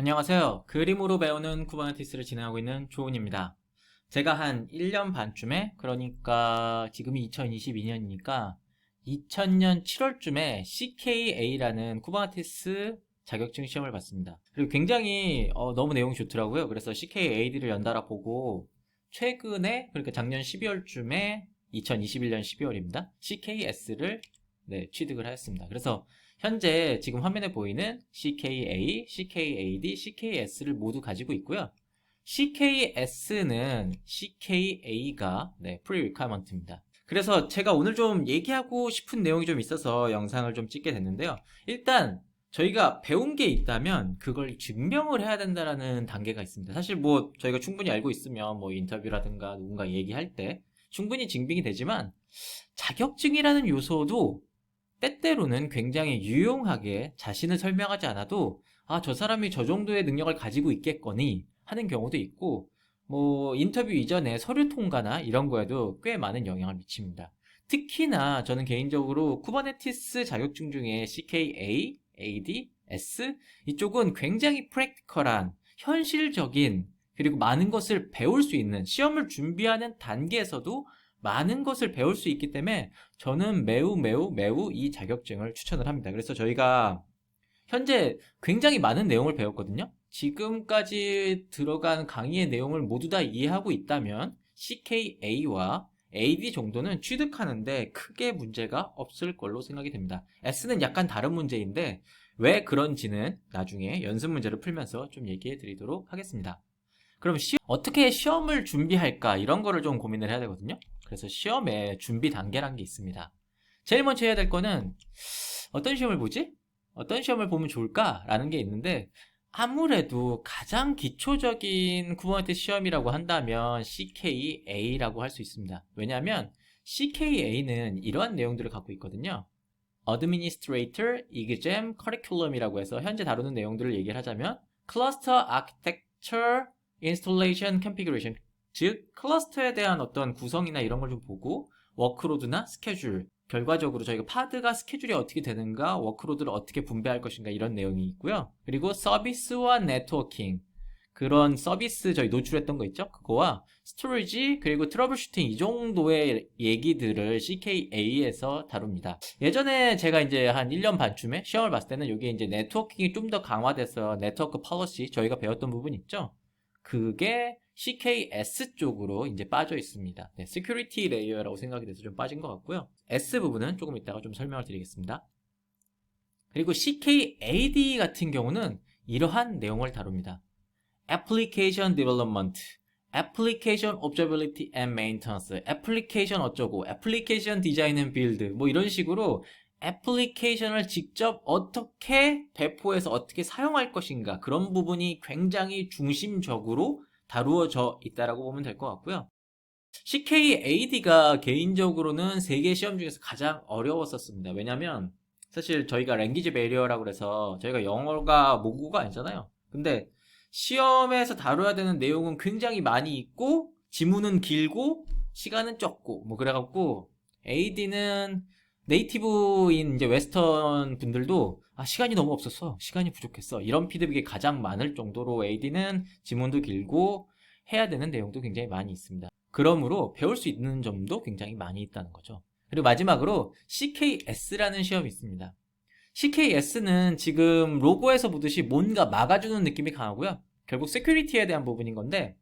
안녕하세요. 그림으로 배우는 쿠버네티스를 진행하고 있는 조은입니다. 제가 한 1년 반쯤에, 그러니까 지금이 2022년이니까 2000년 7월쯤에 CKA라는 쿠버네티스 자격증 시험을 봤습니다. 그리고 굉장히 너무 내용이 좋더라고요. 그래서 CKAD를 연달아 보고 최근에, 그러니까 작년 12월쯤에 2021년 12월입니다. CKS를 취득을 하였습니다. 그래서 현재 지금 화면에 보이는 CKA, CKAD, CKS를 모두 가지고 있고요. CKS는 CKA가 pre-requirement입니다. 그래서 제가 오늘 좀 얘기하고 싶은 내용이 좀 있어서 영상을 좀 찍게 됐는데요. 일단 저희가 배운 게 있다면 그걸 증명을 해야 된다는 단계가 있습니다. 사실 뭐 저희가 충분히 알고 있으면 뭐 인터뷰라든가 누군가 얘기할 때 충분히 증빙이 되지만 자격증이라는 요소도 때때로는 굉장히 유용하게 자신을 설명하지 않아도 저 사람이 저 정도의 능력을 가지고 있겠거니 하는 경우도 있고, 뭐 인터뷰 이전에 서류 통과나 이런 거에도 꽤 많은 영향을 미칩니다. 특히나 저는 개인적으로 쿠버네티스 자격증 중에 CKA, AD, S 이쪽은 굉장히 프랙티컬한, 현실적인, 그리고 많은 것을 배울 수 있는, 시험을 준비하는 단계에서도 많은 것을 배울 수 있기 때문에 저는 매우 이 자격증을 추천을 합니다. 그래서 저희가 현재 굉장히 많은 내용을 배웠거든요. 지금까지 들어간 강의의 내용을 모두 다 이해하고 있다면 CKA와 AD 정도는 취득하는데 크게 문제가 없을 걸로 생각이 됩니다. S는 약간 다른 문제인데 왜 그런지는 나중에 연습 문제를 풀면서 좀 얘기해 드리도록 하겠습니다. 그럼 어떻게 시험을 준비할까 이런 거를 좀 고민을 해야 되거든요. 그래서 시험에 준비 단계란 게 있습니다. 제일 먼저 해야 될 거는 어떤 시험을 보지? 어떤 시험을 보면 좋을까라는 게 있는데, 아무래도 가장 기초적인 쿠버네티스 시험이라고 한다면 CKA라고 할 수 있습니다. 왜냐하면 CKA는 이러한 내용들을 갖고 있거든요. Administrator Exam Curriculum이라고 해서 현재 다루는 내용들을 얘기를 하자면 Cluster Architecture Installation Configuration, 즉 클러스터에 대한 어떤 구성이나 이런 걸 좀 보고 워크로드나 스케줄, 결과적으로 저희가 파드가 스케줄이 어떻게 되는가, 워크로드를 어떻게 분배할 것인가 이런 내용이 있고요. 그리고 서비스와 네트워킹, 그런 서비스 저희 노출했던 거 있죠? 그거와 스토리지, 그리고 트러블 슈팅 이 정도의 얘기들을 CKA에서 다룹니다. 예전에 제가 이제 한 1년 반쯤에 시험을 봤을 때는 여기에 이제 네트워킹이 좀 더 강화돼서 네트워크 폴리시 저희가 배웠던 부분 있죠? 그게 CKS 쪽으로 이제 빠져 있습니다. 네, 시큐리티 레이어라고 생각이 돼서 좀 빠진 것 같고요. S 부분은 조금 이따가 좀 설명을 드리겠습니다. 그리고 CKAD 같은 경우는 이러한 내용을 다룹니다. Application Development, Application Observability and Maintenance, 애플리케이션 어쩌고, 애플리케이션 디자인 앤 빌드, 뭐 이런 식으로 애플리케이션을 직접 어떻게 배포해서 어떻게 사용할 것인가, 그런 부분이 굉장히 중심적으로 다루어져 있다라고 보면 될 것 같고요. CKAD가 개인적으로는 세계 시험 중에서 가장 어려웠었습니다. 왜냐면 사실 저희가 랭귀지 베리어라고 그래서 저희가 영어가 모국어가 아니잖아요. 근데 시험에서 다뤄야 되는 내용은 굉장히 많이 있고 지문은 길고 시간은 적고 뭐 그래갖고 AD는 네이티브인 이제 웨스턴 분들도 시간이 너무 없었어, 시간이 부족했어, 이런 피드백이 가장 많을 정도로 AD는 지문도 길고 해야 되는 내용도 굉장히 많이 있습니다. 그러므로 배울 수 있는 점도 굉장히 많이 있다는 거죠. 그리고 마지막으로 CKS라는 시험이 있습니다. CKS는 지금 로고에서 보듯이 뭔가 막아주는 느낌이 강하고요. 결국 세큐리티에 대한 부분인 건데,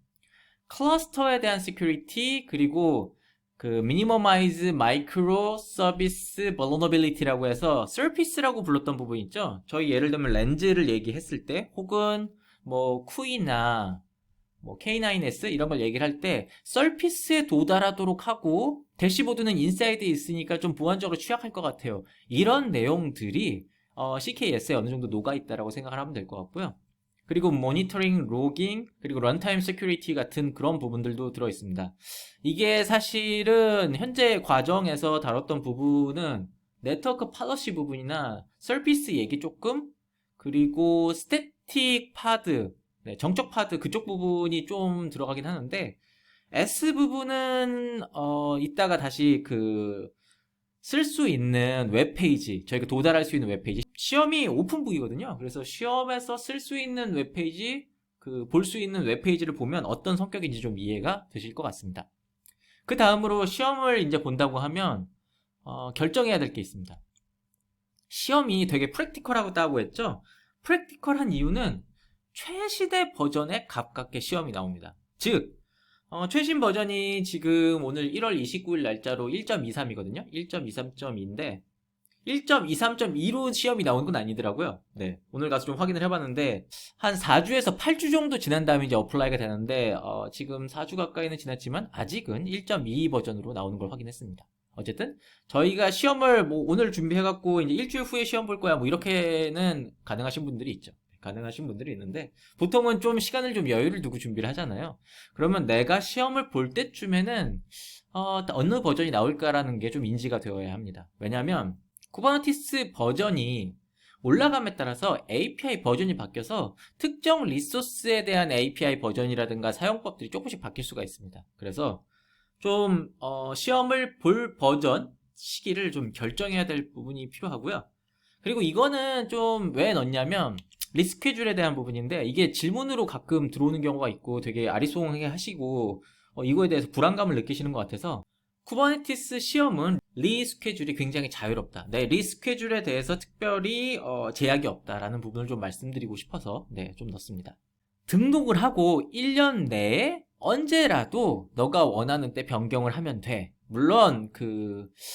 클러스터에 대한 세큐리티, 그리고 그 미니머마이즈 마이크로 서비스 벌너너빌리티라고 해서 서피스라고 불렀던 부분 있죠. 저희 예를 들면 렌즈를 얘기했을 때, 혹은 뭐 쿠이나 뭐 K9S 이런 걸 얘기를 할 때 서피스에 도달하도록 하고, 대시보드는 인사이드에 있으니까 좀 보안적으로 취약할 것 같아요. 이런 내용들이 CKS에 어느 정도 녹아있다라고 생각을 하면 될 것 같고요. 그리고 모니터링, 로깅, 그리고 런타임 세큐리티 같은 그런 부분들도 들어있습니다. 이게 사실은 현재 과정에서 다뤘던 부분은 네트워크 팔러시 부분이나 서피스 얘기 조금, 그리고 스태틱 파드, 정적 파드 그쪽 부분이 좀 들어가긴 하는데, S 부분은 이따가 다시 그 쓸 수 있는 웹페이지, 저희가 도달할 수 있는 웹페이지, 시험이 오픈북이거든요. 그래서 시험에서 쓸 수 있는 웹페이지, 볼 수 있는 웹페이지를 보면 어떤 성격인지 좀 이해가 되실 것 같습니다. 그 다음으로 시험을 이제 본다고 하면 결정해야 될 게 있습니다. 시험이 되게 프랙티컬하다고 했죠. 프랙티컬한 이유는 최시대 버전에 가깝게 시험이 나옵니다. 즉 최신 버전이 지금 오늘 1월 29일 날짜로 1.23이거든요. 1.23.2인데 1.23.2로 시험이 나오는 건 아니더라고요. 네, 오늘 가서 좀 확인을 해봤는데 한 4주에서 8주 정도 지난 다음에 이제 어플라이가 되는데 지금 4주 가까이는 지났지만 아직은 1.22 버전으로 나오는 걸 확인했습니다. 어쨌든 저희가 시험을 뭐 오늘 준비해갖고 이제 일주일 후에 시험 볼 거야 뭐 이렇게는 가능하신 분들이 있죠. 가능하신 분들이 있는데 보통은 좀 시간을 좀 여유를 두고 준비를 하잖아요. 그러면 내가 시험을 볼 때쯤에는 어느 버전이 나올까라는 게 좀 인지가 되어야 합니다. 왜냐하면 쿠버네티스 버전이 올라감에 따라서 API 버전이 바뀌어서 특정 리소스에 대한 API 버전이라든가 사용법들이 조금씩 바뀔 수가 있습니다. 그래서 좀 시험을 볼 버전 시기를 좀 결정해야 될 부분이 필요하고요. 그리고 이거는 좀 왜 넣냐면 리스케줄에 대한 부분인데 이게 질문으로 가끔 들어오는 경우가 있고 되게 아리송하게 하시고 이거에 대해서 불안감을 느끼시는 것 같아서 쿠버네티스 시험은 리스케줄이 굉장히 자유롭다. 네, 리스케줄에 대해서 특별히 제약이 없다라는 부분을 좀 말씀드리고 싶어서 네, 좀 넣습니다. 등록을 하고 1년 내에 언제라도 너가 원하는 때 변경을 하면 돼. 물론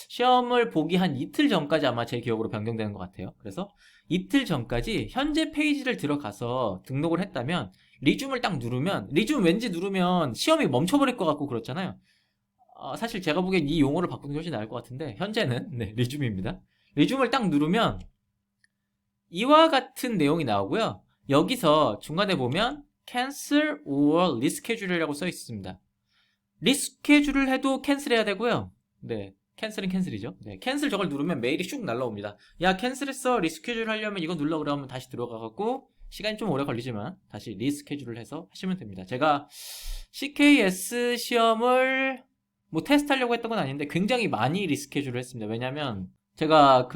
시험을 보기 한 이틀 전까지 아마 제 기억으로 변경되는 것 같아요. 그래서 이틀 전까지 현재 페이지를 들어가서 등록을 했다면 리줌을 딱 누르면 리줌 왠지 누르면 시험이 멈춰버릴 것 같고 그렇잖아요. 사실 제가 보기엔 이 용어를 바꾸는 게 훨씬 나을 것 같은데 현재는 네, 리줌입니다. 리줌을 딱 누르면 이와 같은 내용이 나오고요. 여기서 중간에 보면 cancel or reschedule이라고 써 있습니다. 리스케줄을 해도 캔슬해야 되고요. 네, 캔슬은 캔슬이죠. 네, 캔슬 저걸 누르면 메일이 슉 날라옵니다. 야, 캔슬했어. 리스케줄 하려면 이거 눌러 그러면 다시 들어가갖고 시간이 좀 오래 걸리지만 다시 리스케줄을 해서 하시면 됩니다. 제가 CKS 시험을 뭐 테스트하려고 했던 건 아닌데 굉장히 많이 리스케줄을 했습니다. 왜냐면 제가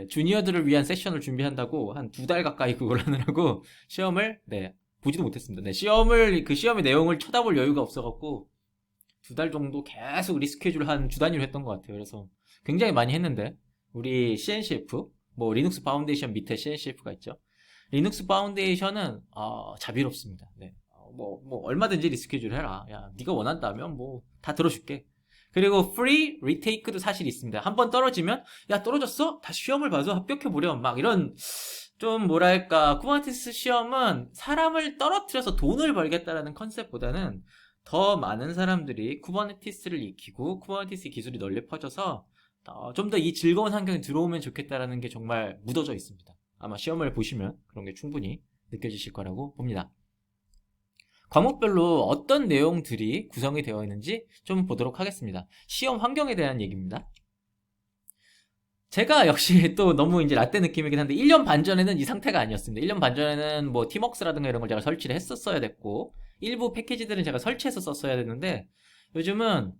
주니어들을 위한 세션을 준비한다고 한 2달 가까이 그걸 하느라고 시험을 보지도 못했습니다. 네, 시험의 내용을 쳐다볼 여유가 없어갖고 2달 정도 계속 리스케줄 한 주 단위로 했던 것 같아요. 그래서 굉장히 많이 했는데 우리 CNCF 뭐 리눅스 파운데이션 밑에 CNCF가 있죠. 리눅스 파운데이션은 자비롭습니다. 네. 뭐 얼마든지 리스케줄 해라. 야, 네가 원한다면 뭐 다 들어줄게. 그리고 free retake도 사실 있습니다. 한번 떨어지면 야, 떨어졌어? 다시 시험을 봐서 합격해보렴. 막 이런 좀 뭐랄까 쿠버네티스 시험은 사람을 떨어뜨려서 돈을 벌겠다라는 컨셉보다는 더 많은 사람들이 쿠버네티스를 익히고 쿠버네티스 기술이 널리 퍼져서 좀 더 이 즐거운 환경에 들어오면 좋겠다라는 게 정말 묻어져 있습니다. 아마 시험을 보시면 그런 게 충분히 느껴지실 거라고 봅니다. 과목별로 어떤 내용들이 구성이 되어 있는지 좀 보도록 하겠습니다. 시험 환경에 대한 얘기입니다. 제가 역시 또 너무 이제 라떼 느낌이긴 한데 1년 반 전에는 이 상태가 아니었습니다. 1년 반 전에는 뭐 팀웍스라든가 이런 걸 제가 설치를 했었어야 됐고 일부 패키지들은 제가 설치해서 썼어야 됐는데 요즘은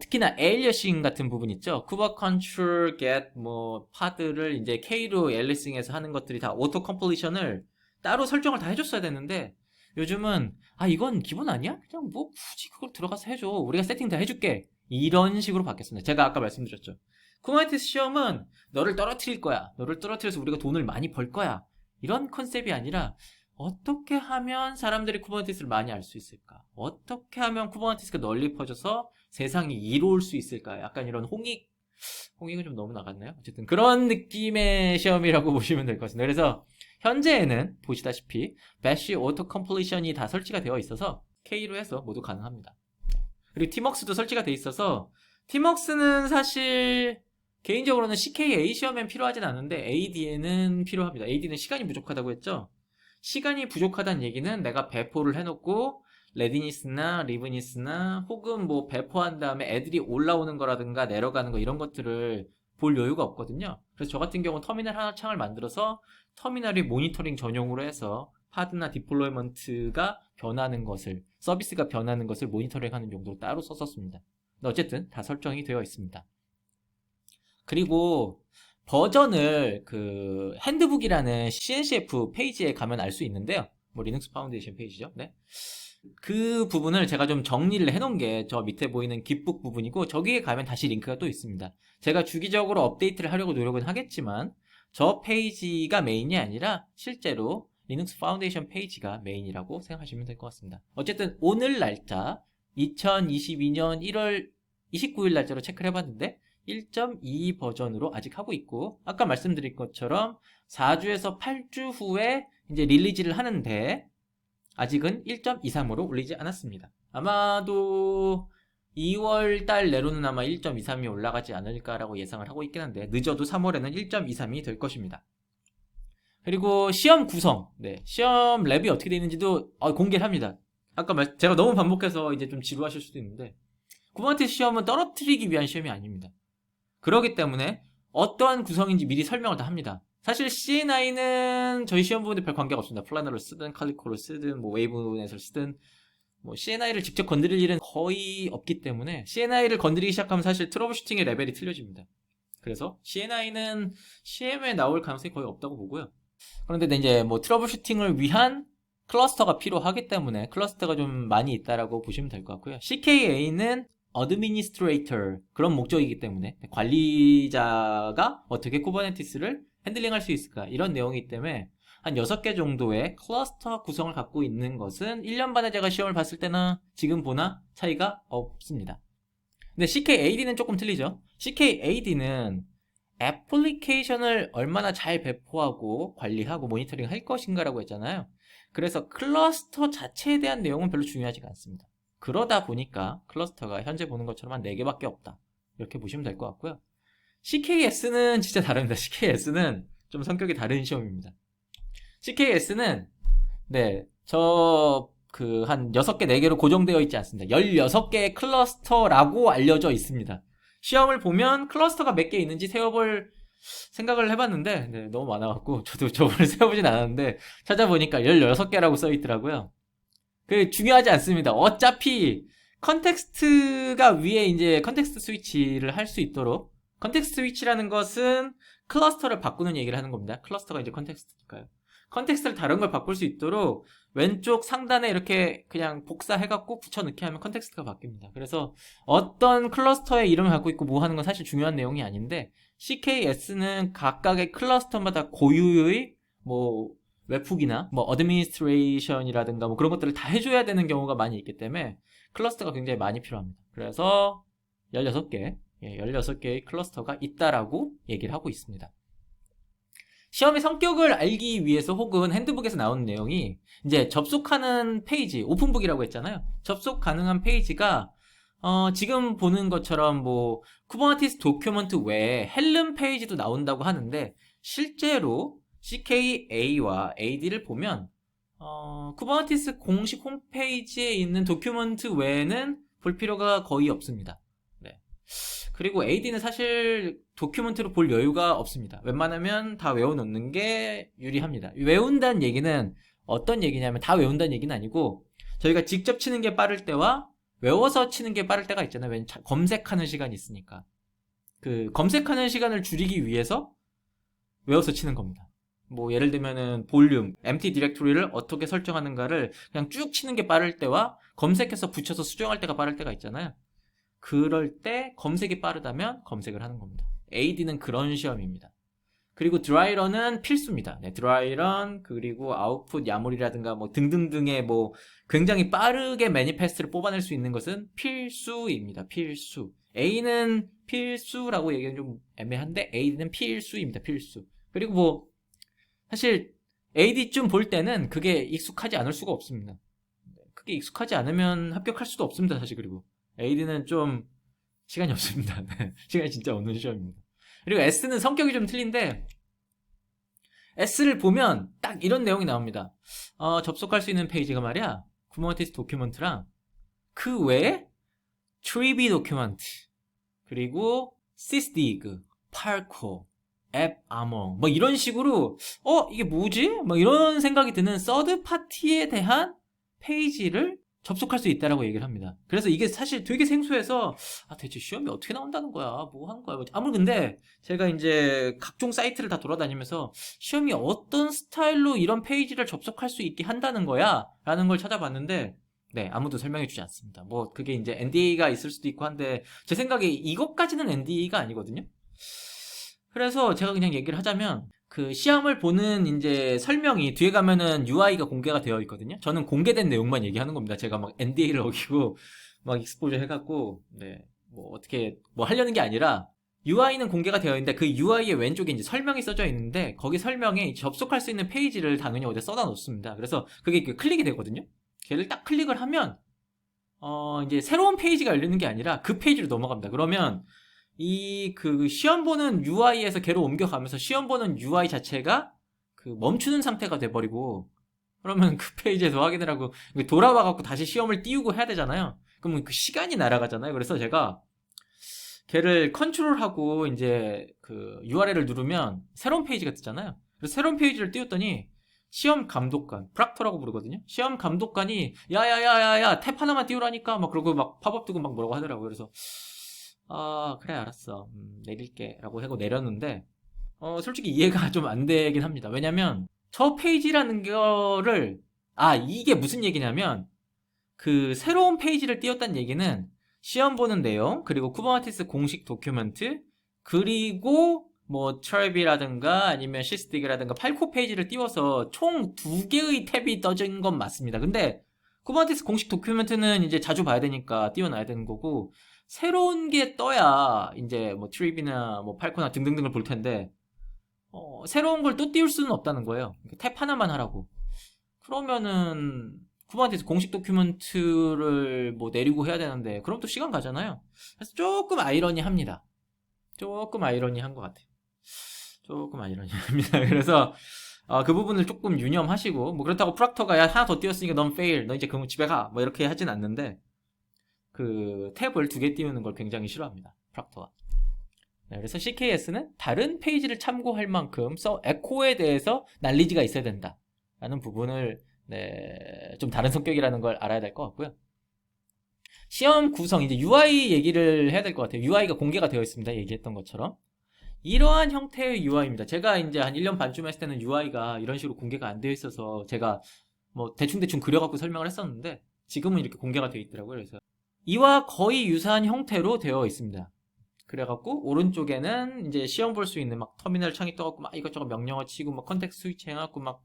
특히나 에일리어싱 같은 부분 있죠. 쿠버 컨트롤 get 뭐 파드를 이제 K로 에일리싱해서 하는 것들이 다 오토 컴플리션을 따로 설정을 다 해줬어야 됐는데 요즘은 이건 기본 아니야? 그냥 뭐 굳이 그걸 들어가서 해줘. 우리가 세팅 다 해줄게. 이런 식으로 바뀌었습니다. 제가 아까 말씀드렸죠. 쿠버네티스 시험은 너를 떨어뜨릴 거야. 너를 떨어뜨려서 우리가 돈을 많이 벌 거야. 이런 컨셉이 아니라 어떻게 하면 사람들이 쿠버네티스를 많이 알 수 있을까? 어떻게 하면 쿠버네티스가 널리 퍼져서 세상이 이로울 수 있을까? 약간 이런 홍익은 좀 너무 나갔나요? 어쨌든 그런 느낌의 시험이라고 보시면 될 것 같습니다. 그래서 현재에는 보시다시피 배쉬 오토 컴플리션이 다 설치가 되어 있어서 K로 해서 모두 가능합니다. 그리고 팀웍스도 설치가 되어 있어서 팀웍스는 사실 개인적으로는 CKA 시험엔 필요하진 않은데 AD에는 필요합니다. AD는 시간이 부족하다고 했죠. 시간이 부족하다는 얘기는 내가 배포를 해놓고 레디니스나 리브니스나 혹은 뭐 배포한 다음에 애들이 올라오는 거라든가 내려가는 거 이런 것들을 볼 여유가 없거든요. 그래서 저 같은 경우는 터미널 하나 창을 만들어서 터미널이 모니터링 전용으로 해서 파드나 디플로이먼트가 변하는 것을 서비스가 변하는 것을 모니터링하는 용도로 따로 썼었습니다. 근데 어쨌든 다 설정이 되어 있습니다. 그리고 버전을 그 핸드북이라는 CNCF 페이지에 가면 알 수 있는데요. 뭐 리눅스 파운데이션 페이지죠. 네. 그 부분을 제가 좀 정리를 해놓은 게 저 밑에 보이는 깃북 부분이고, 저기에 가면 다시 링크가 또 있습니다. 제가 주기적으로 업데이트를 하려고 노력은 하겠지만 저 페이지가 메인이 아니라 실제로 리눅스 파운데이션 페이지가 메인이라고 생각하시면 될 것 같습니다. 어쨌든 오늘 날짜 2022년 1월 29일 날짜로 체크를 해봤는데 1.2 버전으로 아직 하고 있고, 아까 말씀드린 것처럼 4주에서 8주 후에 이제 릴리즈를 하는데 아직은 1.23으로 올리지 않았습니다. 아마도 2월 달 내로는 아마 1.23이 올라가지 않을까라고 예상을 하고 있긴 한데, 늦어도 3월에는 1.23이 될 것입니다. 그리고 시험 구성, 네, 시험 랩이 어떻게 되어 있는지도 공개를 합니다. 아까 제가 너무 반복해서 이제 좀 지루하실 수도 있는데, 쿠버네티스 시험은 떨어뜨리기 위한 시험이 아닙니다. 그렇기 때문에 어떠한 구성인지 미리 설명을 다 합니다. 사실 CNI는 저희 시험 보는데 별 관계가 없습니다. 플라너를 쓰든 칼리코를 쓰든 뭐 웨이브넷을 쓰든 뭐 CNI를 직접 건드릴 일은 거의 없기 때문에, CNI를 건드리기 시작하면 사실 트러블 슈팅의 레벨이 틀려집니다. 그래서 CNI는 CM에 나올 가능성이 거의 없다고 보고요. 그런데 이제 뭐 트러블 슈팅을 위한 클러스터가 필요하기 때문에 클러스터가 좀 많이 있다라고 보시면 될 것 같고요. CKA는 Administrator, 그런 목적이기 때문에 관리자가 어떻게 쿠버네티스를 핸들링할 수 있을까, 이런 내용이기 때문에 한 6개 정도의 클러스터 구성을 갖고 있는 것은 1년 반에 제가 시험을 봤을 때나 지금 보나 차이가 없습니다. 근데 CKAD는 조금 틀리죠. CKAD는 애플리케이션을 얼마나 잘 배포하고 관리하고 모니터링 할 것인가 라고 했잖아요. 그래서 클러스터 자체에 대한 내용은 별로 중요하지가 않습니다. 그러다 보니까 클러스터가 현재 보는 것처럼 한 4개밖에 없다, 이렇게 보시면 될 것 같고요. CKS는 진짜 다릅니다. CKS는 좀 성격이 다른 시험입니다. CKS는 네, 한 6개, 4개로 고정되어 있지 않습니다. 16개의 클러스터라고 알려져 있습니다. 시험을 보면 클러스터가 몇 개 있는지 세어볼 생각을 해봤는데, 네, 너무 많아갖고 저도 저번에 세어보진 않았는데 찾아보니까 16개라고 써있더라고요. 그 중요하지 않습니다. 어차피 컨텍스트가 위에 이제 컨텍스트 스위치를 할 수 있도록, 컨텍스트 스위치라는 것은 클러스터를 바꾸는 얘기를 하는 겁니다. 클러스터가 이제 컨텍스트니까요. 컨텍스트를 다른 걸 바꿀 수 있도록 왼쪽 상단에 이렇게 그냥 복사해갖고 붙여넣기 하면 컨텍스트가 바뀝니다. 그래서 어떤 클러스터의 이름을 갖고 있고 뭐 하는 건 사실 중요한 내용이 아닌데, CKS는 각각의 클러스터마다 고유의 뭐 웹훅이나 뭐 어드미니스트레이션이라든가 뭐 그런 것들을 다 해줘야 되는 경우가 많이 있기 때문에 클러스터가 굉장히 많이 필요합니다. 그래서 16개의 클러스터가 있다라고 얘기를 하고 있습니다. 시험의 성격을 알기 위해서 혹은 핸드북에서 나오는 내용이 이제 접속하는 페이지, 오픈북이라고 했잖아요. 접속 가능한 페이지가 지금 보는 것처럼 뭐 쿠버네티스 도큐먼트 외에 헬름 페이지도 나온다고 하는데, 실제로 CKA와 AD를 보면 쿠버네티스 공식 홈페이지에 있는 도큐먼트 외에는 볼 필요가 거의 없습니다. 네. 그리고 AD는 사실 도큐먼트로 볼 여유가 없습니다. 웬만하면 다 외워놓는 게 유리합니다. 외운다는 얘기는 어떤 얘기냐면, 다 외운다는 얘기는 아니고, 저희가 직접 치는 게 빠를 때와 외워서 치는 게 빠를 때가 있잖아요. 왜냐면 검색하는 시간이 있으니까. 그 검색하는 시간을 줄이기 위해서 외워서 치는 겁니다. 뭐 예를 들면은 볼륨, empty 디렉토리를 어떻게 설정하는가를 그냥 쭉 치는 게 빠를 때와 검색해서 붙여서 수정할 때가 빠를 때가 있잖아요. 그럴 때 검색이 빠르다면 검색을 하는 겁니다. AD는 그런 시험입니다. 그리고 드라이런은 필수입니다. 네, 드라이런, 그리고 아웃풋 야몰이라든가 뭐 등등등의 뭐 굉장히 빠르게 매니페스트를 뽑아낼 수 있는 것은 필수입니다. 필수. A는 필수라고 얘기하면 좀 애매한데 AD는 필수입니다. 필수. 그리고 뭐 사실 AD쯤 볼 때는 그게 익숙하지 않을 수가 없습니다. 그게 익숙하지 않으면 합격할 수도 없습니다. 사실. 그리고 AD는 좀 시간이 없습니다. 시간이 진짜 없는 시험입니다. 그리고 S는 성격이 좀 틀린데, S를 보면 딱 이런 내용이 나옵니다. 접속할 수 있는 페이지가 말이야, 쿠버네티스 도큐먼트랑 그 외에 트리비 도큐먼트, 그리고 sysdig, parquet, AppArmor 뭐 이런 식으로 이게 뭐지? 뭐 이런 생각이 드는 서드 파티에 대한 페이지를 접속할 수 있다라고 얘기를 합니다. 그래서 이게 사실 되게 생소해서 대체 시험이 어떻게 나온다는 거야? 뭐 하는 거야? 근데 제가 이제 각종 사이트를 다 돌아다니면서 시험이 어떤 스타일로 이런 페이지를 접속할 수 있게 한다는 거야? 라는 걸 찾아봤는데 네, 아무도 설명해 주지 않습니다. 뭐 그게 이제 NDA가 있을 수도 있고 한데 제 생각에 이것까지는 NDA가 아니거든요. 그래서 제가 그냥 얘기를 하자면 그 시험을 보는 이제 설명이 뒤에 가면은 UI가 공개가 되어 있거든요. 저는 공개된 내용만 얘기하는 겁니다. 제가 막 NDA를 어기고 막 익스포저 해갖고 네, 뭐 어떻게 뭐 하려는 게 아니라 UI는 공개가 되어 있는데 그 UI의 왼쪽에 이제 설명이 써져 있는데 거기 설명에 접속할 수 있는 페이지를 당연히 어디에 써다 놓습니다. 그래서 그게 클릭이 되거든요. 걔를 딱 클릭을 하면 이제 새로운 페이지가 열리는 게 아니라 그 페이지로 넘어갑니다. 그러면 그 시험 보는 UI에서 걔로 옮겨가면서 시험 보는 UI 자체가 그 멈추는 상태가 돼버리고 그러면 그 페이지에서 확인을 하고 돌아와갖고 다시 시험을 띄우고 해야 되잖아요. 그러면 그 시간이 날아가잖아요. 그래서 제가 걔를 컨트롤하고 이제 그 URL을 누르면 새로운 페이지가 뜨잖아요. 그래서 새로운 페이지를 띄웠더니 시험 감독관, 프락터라고 부르거든요. 시험 감독관이 야야야야야 탭 하나만 띄우라니까 막 그러고 막 팝업 뜨고 막 뭐라고 하더라고요. 그래서 그래 알았어 내릴게 라고 하고 내렸는데 솔직히 이해가 좀 안 되긴 합니다. 왜냐면 저 페이지라는 거를 이게 무슨 얘기냐면 그 새로운 페이지를 띄웠다는 얘기는 시험 보는 내용 그리고 쿠버네티스 공식 도큐멘트 그리고 뭐 트랩이라든가 아니면 시스틱이라든가 8코 페이지를 띄워서 총 2개의 탭이 떠진 건 맞습니다. 근데 쿠버네티스 공식 도큐멘트는 이제 자주 봐야 되니까 띄워놔야 되는 거고 새로운 게 떠야 이제 뭐 트립이나 뭐 팔코나 등등등을 볼 텐데 새로운 걸 또 띄울 수는 없다는 거예요. 탭 하나만 하라고. 그러면은 쿠버네티스 공식 도큐멘트를 뭐 내리고 해야 되는데 그럼 또 시간 가잖아요. 그래서 조금 아이러니합니다. 조금 아이러니한 것 같아요. 조금 아이러니합니다. 그래서 그 부분을 조금 유념하시고 뭐 그렇다고 프락터가 야 하나 더 띄웠으니까 넌 페일 너 이제 그럼 집에 가 뭐 이렇게 하진 않는데 그 탭을 2개 띄우는 걸 굉장히 싫어합니다. 프락터가. 네, 그래서 CKS는 다른 페이지를 참고할 만큼 에코에 대해서 난리지가 있어야 된다 라는 부분을 좀 다른 성격이라는 걸 알아야 될 것 같고요. 시험 구성 이제 UI 얘기를 해야 될 것 같아요. UI가 공개가 되어 있습니다. 얘기했던 것처럼 이러한 형태의 UI입니다. 제가 이제 한 1년 반쯤 했을 때는 UI가 이런 식으로 공개가 안 되어 있어서 제가 뭐 대충 그려갖고 설명을 했었는데 지금은 이렇게 공개가 되어 있더라고요. 그래서 이와 거의 유사한 형태로 되어 있습니다. 그래갖고 오른쪽에는 이제 시험 볼 수 있는 막 터미널 창이 떠갖고 막 이것저것 명령어 치고 막 컨텍스트 스위치 해갖고 막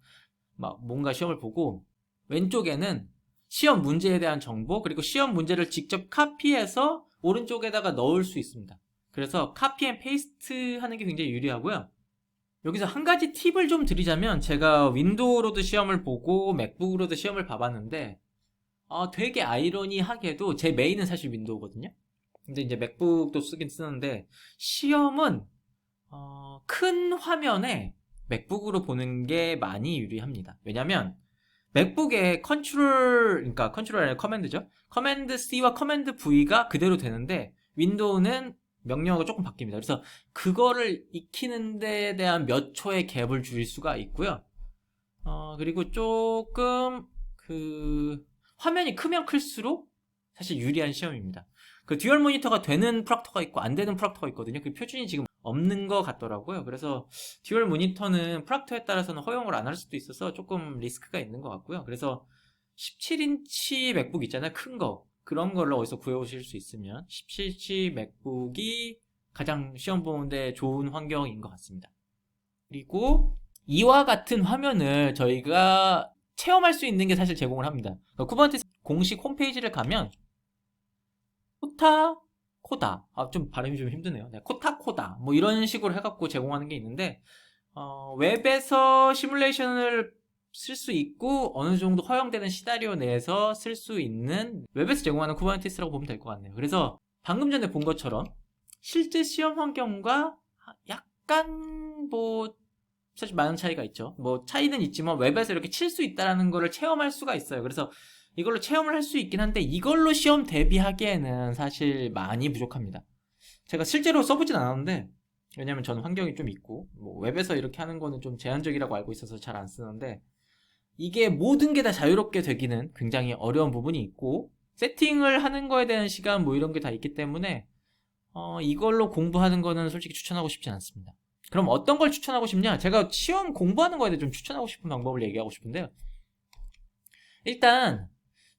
뭔가 시험을 보고 왼쪽에는 시험 문제에 대한 정보 그리고 시험 문제를 직접 카피해서 오른쪽에다가 넣을 수 있습니다. 그래서 카피 앤 페이스트 하는 게 굉장히 유리하고요. 여기서 한 가지 팁을 좀 드리자면 제가 윈도우로도 시험을 보고 맥북으로도 시험을 봐봤는데 되게 아이러니하게도 제 메인은 사실 윈도우거든요. 근데 이제 맥북도 쓰긴 쓰는데 시험은 큰 화면에 맥북으로 보는 게 많이 유리합니다. 왜냐면 맥북에 그러니까 컨트롤 아니라 커맨드죠. 커맨드 C와 커맨드 V가 그대로 되는데 윈도우는 명령어가 조금 바뀝니다. 그래서 그거를 익히는 데 대한 몇 초의 갭을 줄일 수가 있고요. 그리고 조금 화면이 크면 클수록 사실 유리한 시험입니다. 그 듀얼 모니터가 되는 프락터가 있고 안 되는 프락터가 있거든요. 그 표준이 지금 없는 것 같더라고요. 그래서 듀얼 모니터는 프락터에 따라서는 허용을 안 할 수도 있어서 조금 리스크가 있는 것 같고요. 그래서 17인치 맥북 있잖아요. 큰 거. 그런 걸로 어디서 구해오실 수 있으면 17인치 맥북이 가장 시험 보는데 좋은 환경인 것 같습니다. 그리고 이와 같은 화면을 저희가 체험할 수 있는 게 사실 제공을 합니다. 쿠버네티스 공식 홈페이지를 가면 코타코다 좀 발음이 좀 힘드네요. 코타코다 뭐 이런 식으로 해갖고 제공하는 게 있는데 웹에서 시뮬레이션을 쓸 수 있고 어느 정도 허용되는 시나리오 내에서 쓸 수 있는 웹에서 제공하는 쿠버네티스라고 보면 될 것 같네요. 그래서 방금 전에 본 것처럼 실제 시험 환경과 약간 뭐 사실 많은 차이가 있죠. 뭐 차이는 있지만 웹에서 이렇게 칠 수 있다는 거를 체험할 수가 있어요. 그래서 이걸로 체험을 할 수 있긴 한데 이걸로 시험 대비하기에는 사실 많이 부족합니다. 제가 실제로 써보진 않았는데 왜냐면 저는 환경이 좀 있고 뭐 웹에서 이렇게 하는 거는 좀 제한적이라고 알고 있어서 잘 안 쓰는데 이게 모든 게 다 자유롭게 되기는 굉장히 어려운 부분이 있고, 세팅을 하는 거에 대한 시간 뭐 이런 게 다 있기 때문에 이걸로 공부하는 거는 솔직히 추천하고 싶지 않습니다. 그럼 어떤 걸 추천하고 싶냐? 제가 시험 공부하는 거에 대해 좀 추천하고 싶은 방법을 얘기하고 싶은데요. 일단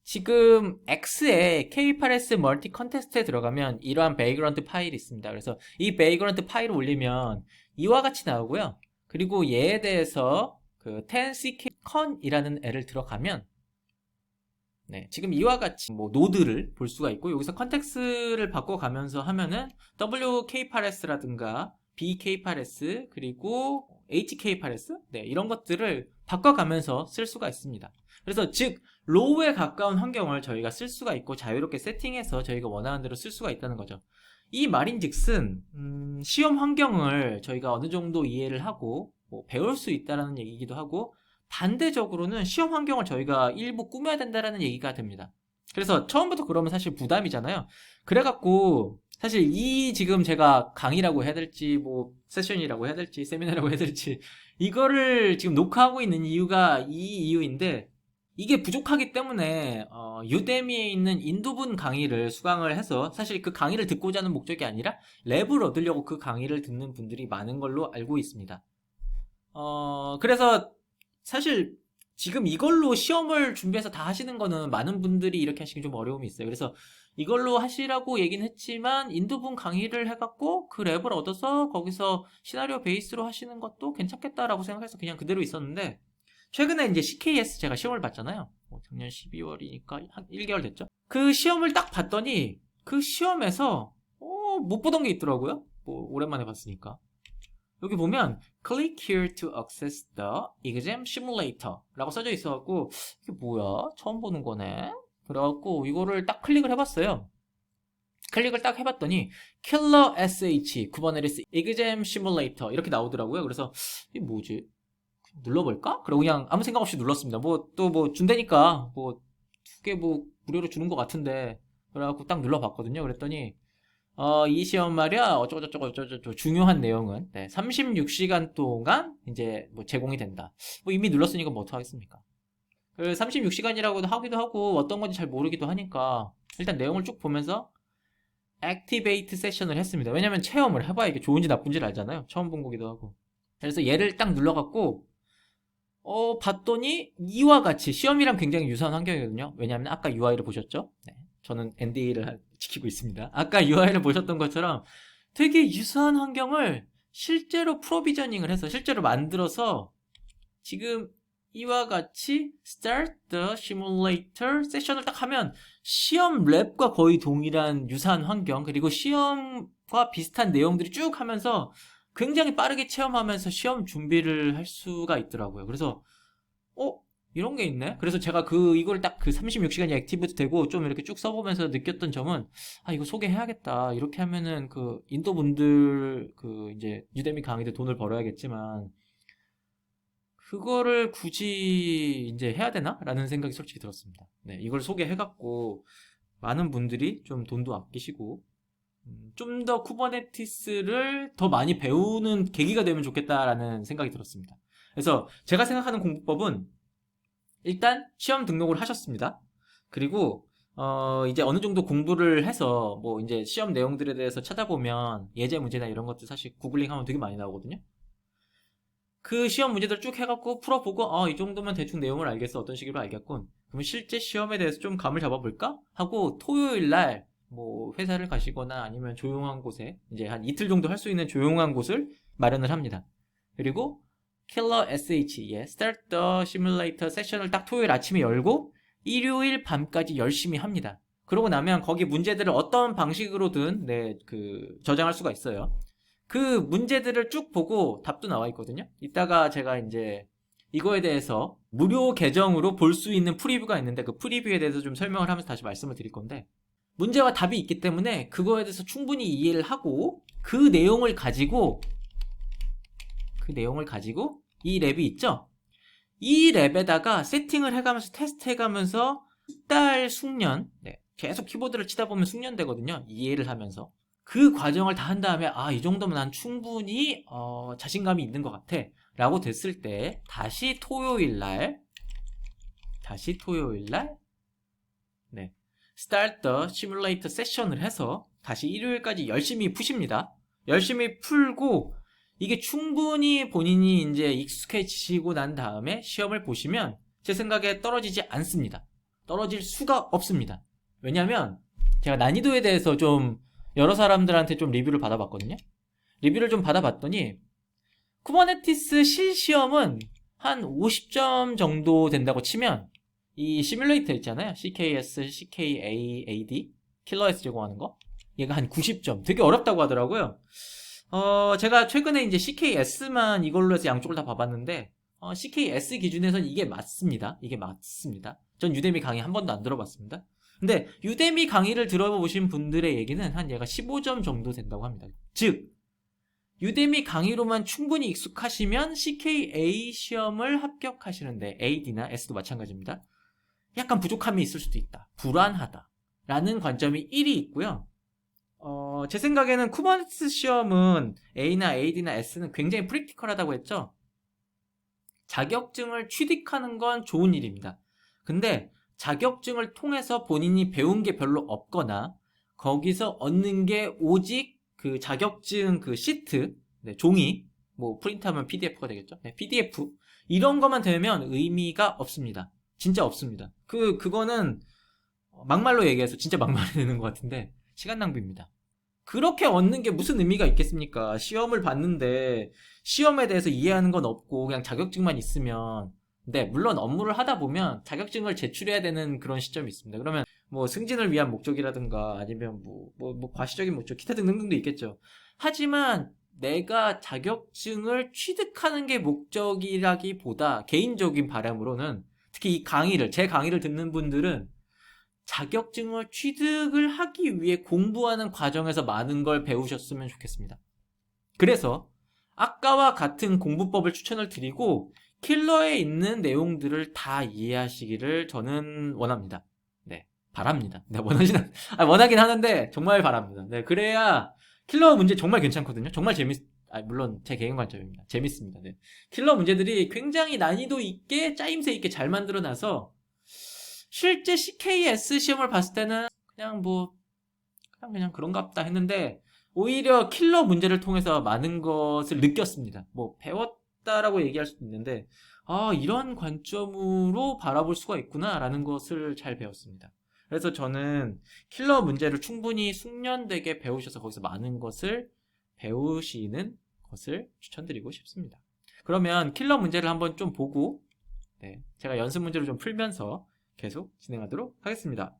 지금 X에 K8S 멀티 컨테스트에 들어가면 이러한 베이그런트 파일이 있습니다. 그래서 이 베이그런트 파일을 올리면 이와 같이 나오고요. 그리고 얘에 대해서 그 10ckcon이라는 애를 들어가면 네, 지금 이와 같이 뭐 노드를 볼 수가 있고, 여기서 컨텍스트를 바꿔가면서 하면은 WK8S라든가 BK8S 그리고 HK8S 네, 이런 것들을 바꿔가면서 쓸 수가 있습니다. 그래서 즉 로우에 가까운 환경을 저희가 쓸 수가 있고, 자유롭게 세팅해서 저희가 원하는 대로 쓸 수가 있다는 거죠. 이 말인즉슨 시험 환경을 저희가 어느 정도 이해를 하고 뭐 배울 수 있다는 얘기이기도 하고, 반대적으로는 시험 환경을 저희가 일부 꾸며야 된다는 얘기가 됩니다. 그래서 처음부터 그러면 사실 부담이잖아요. 그래갖고 사실 이 지금 제가 강의라고 해야 될지 뭐 세션이라고 해야 될지 세미나라고 해야 될지 이거를 지금 녹화하고 있는 이유가 이 이유인데, 이게 부족하기 때문에 유데미에 있는 인도분 강의를 수강을 해서, 사실 그 강의를 듣고자 하는 목적이 아니라 랩을 얻으려고 그 강의를 듣는 분들이 많은 걸로 알고 있습니다. 그래서 사실 지금 이걸로 시험을 준비해서 다 하시는 거는 많은 분들이 이렇게 하시기 좀 어려움이 있어요. 그래서 이걸로 하시라고 얘기는 했지만 인도분 강의를 해갖고 그 랩을 얻어서 거기서 시나리오 베이스로 하시는 것도 괜찮겠다라고 생각해서 그냥 그대로 있었는데, 최근에 이제 CKS 제가 시험을 봤잖아요. 작년 12월이니까 한 1개월 됐죠. 그 시험을 딱 봤더니 그 시험에서 못 보던 게 있더라고요. 뭐 오랜만에 봤으니까. 여기 보면 Click here to access the exam simulator 라고 써져 있어갖고 이게 뭐야? 처음 보는 거네? 그래갖고 이거를 딱 클릭을 해봤어요. 클릭을 딱 해봤더니 Killer SH 쿠버네티스 exam simulator 이렇게 나오더라고요. 그래서 이게 뭐지? 눌러볼까? 그리고 그냥 아무 생각 없이 눌렀습니다. 뭐 또 뭐 준다니까 뭐 2개 뭐 무료로 주는 것 같은데, 그래갖고 딱 눌러봤거든요. 그랬더니 이 시험 말이야 어쩌고저쩌고 중요한 내용은 36시간 동안 이제 뭐 제공이 된다. 뭐 이미 눌렀으니까 뭐 어떡하겠습니까? 36시간이라고도 하기도 하고 어떤 건지 잘 모르기도 하니까 일단 내용을 쭉 보면서 액티베이트 세션을 했습니다. 왜냐면 체험을 해봐야 이게 좋은지 나쁜지를 알잖아요. 처음 본 거기도 하고. 그래서 얘를 딱 눌러갖고 봤더니 이와 같이 시험이랑 굉장히 유사한 환경이거든요. 왜냐하면 아까 UI를 보셨죠? 네, 저는 NDA를 지키고 있습니다. 아까 UI를 보셨던 것처럼 되게 유사한 환경을 실제로 프로비저닝을 해서 실제로 만들어서 지금 이와 같이 Start the Simulator 세션을 딱 하면 시험 랩과 거의 동일한 유사한 환경, 그리고 시험과 비슷한 내용들이 쭉 하면서 굉장히 빠르게 체험하면서 시험 준비를 할 수가 있더라고요. 그래서 이런 게 있네? 그래서 제가 이걸 딱 그 36시간이 액티브도 되고 좀 이렇게 쭉 써보면서 느꼈던 점은, 이거 소개해야겠다. 이렇게 하면은 그 인도 분들 이제 유데미 강의도 돈을 벌어야겠지만 그거를 굳이 이제 해야 되나? 라는 생각이 솔직히 들었습니다. 네, 이걸 소개해갖고 많은 분들이 좀 돈도 아끼시고 좀 더 쿠버네티스를 더 많이 배우는 계기가 되면 좋겠다라는 생각이 들었습니다. 그래서 제가 생각하는 공부법은 일단 시험 등록을 하셨습니다. 그리고 이제 어느 정도 공부를 해서 뭐 이제 시험 내용들에 대해서 찾아보면 예제 문제나 이런 것들 사실 구글링하면 되게 많이 나오거든요. 그 시험 문제들 쭉 해갖고 풀어보고 이 정도면 대충 내용을 알겠어, 어떤 식으로 알겠군. 그러면 실제 시험에 대해서 좀 감을 잡아볼까? 하고 토요일날 뭐 회사를 가시거나 아니면 조용한 곳에 이제 한 이틀 정도 할 수 있는 조용한 곳을 마련을 합니다. 그리고 Killer SH, Start the Simulator 세션을 딱 토요일 아침에 열고 일요일 밤까지 열심히 합니다. 그러고 나면 거기 문제들을 어떤 방식으로든 저장할 수가 있어요. 그 문제들을 쭉 보고 답도 나와 있거든요. 이따가 제가 이제 이거에 대해서 무료 계정으로 볼 수 있는 프리뷰가 있는데 그 프리뷰에 대해서 좀 설명을 하면서 다시 말씀을 드릴 건데, 문제와 답이 있기 때문에 그거에 대해서 충분히 이해를 하고 그 내용을 가지고 이 랩이 있죠? 이 랩에다가 세팅을 해가면서 테스트 해가면서 달 숙련, 계속 키보드를 치다 보면 숙련되거든요. 이해를 하면서 그 과정을 다 한 다음에 이 정도면 난 충분히 자신감이 있는 것 같아 라고 됐을 때 다시 토요일날 다시 토요일날 네, Start the Simulator Session을 해서 다시 일요일까지 열심히 푸십니다. 열심히 풀고 이게 충분히 본인이 이제 익숙해지시고 난 다음에 시험을 보시면 제 생각에 떨어지지 않습니다. 떨어질 수가 없습니다. 왜냐하면 제가 난이도에 대해서 좀 여러 사람들한테 좀 리뷰를 받아봤거든요. 리뷰를 좀 받아봤더니 쿠버네티스 실시험은 한 50점 정도 된다고 치면 이 시뮬레이터 있잖아요. CKS, CKAAD 킬러에서 제공하는 거 얘가 한 90점. 되게 어렵다고 하더라고요. 제가 최근에 이제 CKS만 이걸로 해서 양쪽을 다 봐봤는데 CKS 기준에선 이게 맞습니다. 이게 맞습니다. 전 유데미 강의 한 번도 안 들어봤습니다. 근데 유데미 강의를 들어보신 분들의 얘기는 한 얘가 15점 정도 된다고 합니다. 즉 유데미 강의로만 충분히 익숙하시면 CKA 시험을 합격하시는데 AD나 S도 마찬가지입니다. 약간 부족함이 있을 수도 있다. 불안하다. 라는 관점이 1이 있고요. 제 생각에는 쿠버네티스 시험은 A나 AD나 S는 굉장히 프랙티컬하다고 했죠. 자격증을 취득하는 건 좋은 일입니다. 근데 자격증을 통해서 본인이 배운 게 별로 없거나 거기서 얻는 게 오직 그 자격증 그 시트, 네, 종이, 뭐 프린트하면 PDF가 되겠죠. 네, PDF 이런 것만 되면 의미가 없습니다. 진짜 없습니다. 그거는 막말로 얘기해서 진짜 막말이 되는 것 같은데 시간 낭비입니다. 그렇게 얻는 게 무슨 의미가 있겠습니까? 시험을 봤는데 시험에 대해서 이해하는 건 없고 그냥 자격증만 있으면 네, 물론 업무를 하다 보면 자격증을 제출해야 되는 그런 시점이 있습니다. 그러면 뭐 승진을 위한 목적이라든가 아니면 뭐 과시적인 목적 기타 등등도 있겠죠. 하지만 내가 자격증을 취득하는 게 목적이라기보다 개인적인 바람으로는 특히 이 강의를 제 강의를 듣는 분들은 자격증을 취득을 하기 위해 공부하는 과정에서 많은 걸 배우셨으면 좋겠습니다. 그래서 아까와 같은 공부법을 추천을 드리고 킬러에 있는 내용들을 다 이해하시기를 저는 원합니다. 네, 바랍니다. 네, 원하긴 하는데 정말 바랍니다. 네, 그래야 킬러 문제 정말 괜찮거든요. 정말 물론 제 개인 관점입니다. 재밌습니다. 네. 킬러 문제들이 굉장히 난이도 있게 짜임새 있게 잘 만들어놔서 실제 CKS 시험을 봤을 때는 그냥 그런갑다 했는데 오히려 킬러 문제를 통해서 많은 것을 느꼈습니다. 뭐 배웠다라고 얘기할 수도 있는데 이런 관점으로 바라볼 수가 있구나 라는 것을 잘 배웠습니다. 그래서 저는 킬러 문제를 충분히 숙련되게 배우셔서 거기서 많은 것을 배우시는 것을 추천드리고 싶습니다. 그러면 킬러 문제를 한번 좀 보고 제가 연습 문제를 좀 풀면서 계속 진행하도록 하겠습니다.